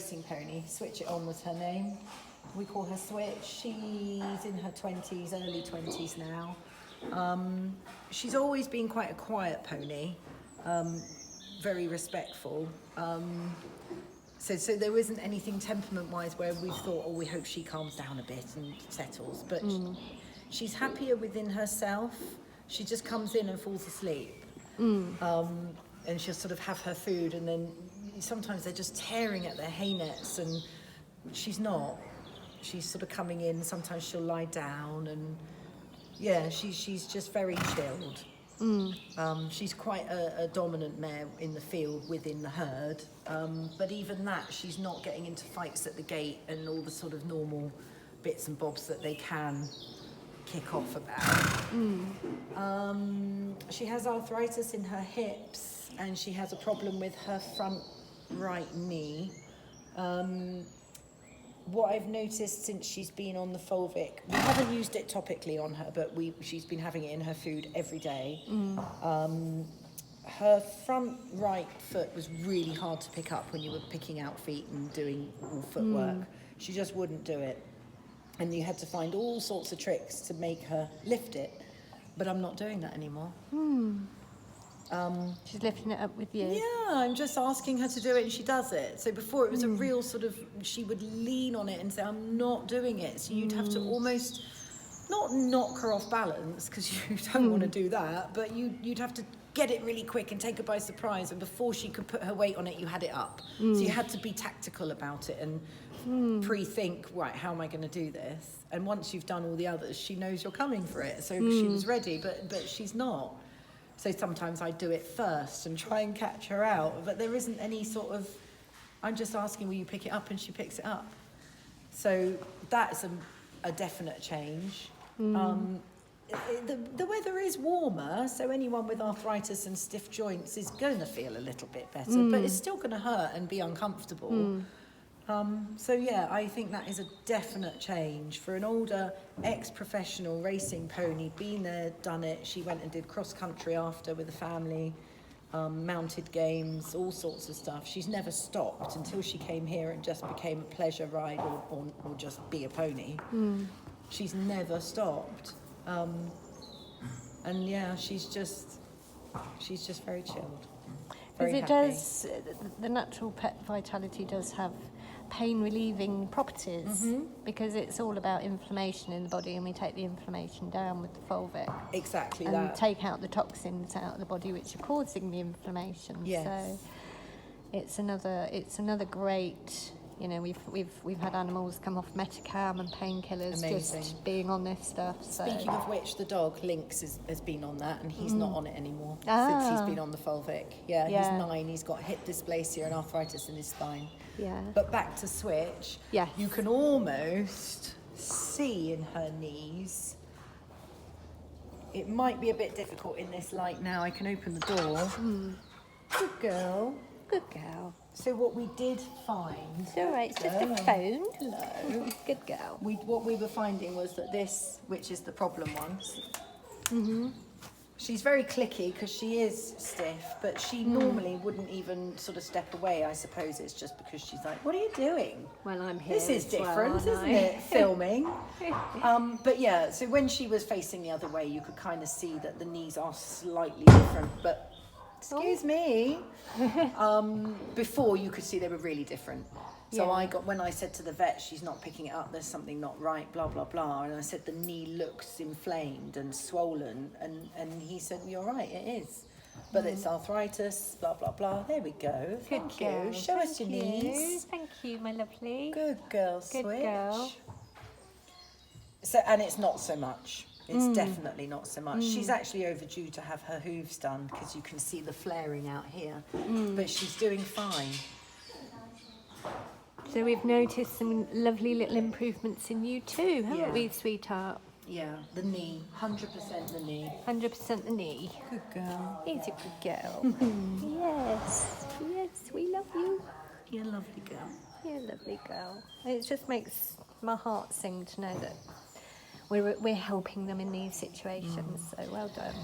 racing pony. Switch It On was her name. We call her Switch. She's in her 20s, early 20s now. She's always been quite a quiet pony, very respectful. So there isn't anything temperament-wise where we've thought, oh, we hope she calms down a bit and settles. But she's happier within herself. She just comes in and falls asleep. And she'll sort of have her food, and then sometimes they're just tearing at their hay nets, and she's not. She's sort of coming in. Sometimes she'll lie down, and yeah, she's just very chilled. She's quite a dominant mare in the field within the herd, but even that, she's not getting into fights at the gate and all the sort of normal bits and bobs that they can kick off about. She has arthritis in her hips, and she has a problem with her front right knee. What I've noticed since she's been on the Fulvic, we haven't used it topically on her, but she's been having it in her food every day. Her front right foot was really hard to pick up when you were picking out feet and doing all footwork. She just wouldn't do it. And you had to find all sorts of tricks to make her lift it, but I'm not doing that anymore. She's lifting it up with you. Yeah, I'm just asking her to do it and she does it. So before it was a real sort of, she would lean on it and say, I'm not doing it. So you'd have to almost, not knock her off balance, because you don't want to do that, but you'd have to get it really quick and take her by surprise, and before she could put her weight on it, you had it up. So you had to be tactical about it and pre-think, right, how am I going to do this? And once you've done all the others, she knows you're coming for it. So she was ready, but she's not. So sometimes I do it first and try and catch her out, but there isn't any sort of, I'm just asking, will you pick it up? And she picks it up. So that's a definite change. The weather is warmer, so anyone with arthritis and stiff joints is going to feel a little bit better, but it's still going to hurt and be uncomfortable. So yeah, I think that is a definite change for an older ex-professional racing pony. Been there, done it. She went and did cross country after with the family, mounted games, all sorts of stuff. She's never stopped until she came here and just became a pleasure ride or just be a pony. She's never stopped. And yeah, she's just very chilled. Very happy. Does, the natural pet vitality does have pain relieving properties, because it's all about inflammation in the body, and we take the inflammation down with the Fulvic. Exactly and that. And take out the toxins out of the body which are causing the inflammation. Yes. So it's another great, you know, we've had animals come off Metacam and painkillers just being on this stuff. So. Speaking of which, the dog Lynx has been on that, and he's not on it anymore since he's been on the Fulvic. Yeah, he's 9. He's got hip dysplasia and arthritis in his spine. Yeah. But back to Switch. Yes. You can almost see in her knees. It might be a bit difficult in this light now. I can open the door. Good girl. Good girl. So what we did find... It's all right, it's just a phone. Hello. Good girl. What we were finding was that this, which is the problem one, she's very clicky because she is stiff, but she normally wouldn't even sort of step away. I suppose it's just because she's like, what are you doing? Well, I'm here. This is different, isn't it? Filming. But yeah, so when she was facing the other way, you could kind of see that the knees are slightly different, but... Excuse me. Before you could see they were really different. So when I said to the vet, she's not picking it up, there's something not right, blah, blah, blah. And I said, the knee looks inflamed and swollen. And he said, you're right, it is. But it's arthritis, blah, blah, blah. There we go. Thank you. Show us your knees. Thank you, my lovely. Good girl, Switch. Good girl. So, and it's not so much. It's definitely not so much. She's actually overdue to have her hooves done because you can see the flaring out here. But she's doing fine. So we've noticed some lovely little improvements in you too, haven't we, sweetheart? Yeah, the knee. 100% the knee. 100% the knee. Good girl. He's a good girl. Yes. Yes, we love you. You're a lovely girl. You're a lovely girl. It just makes my heart sing to know that we're helping them in these situations. So well done.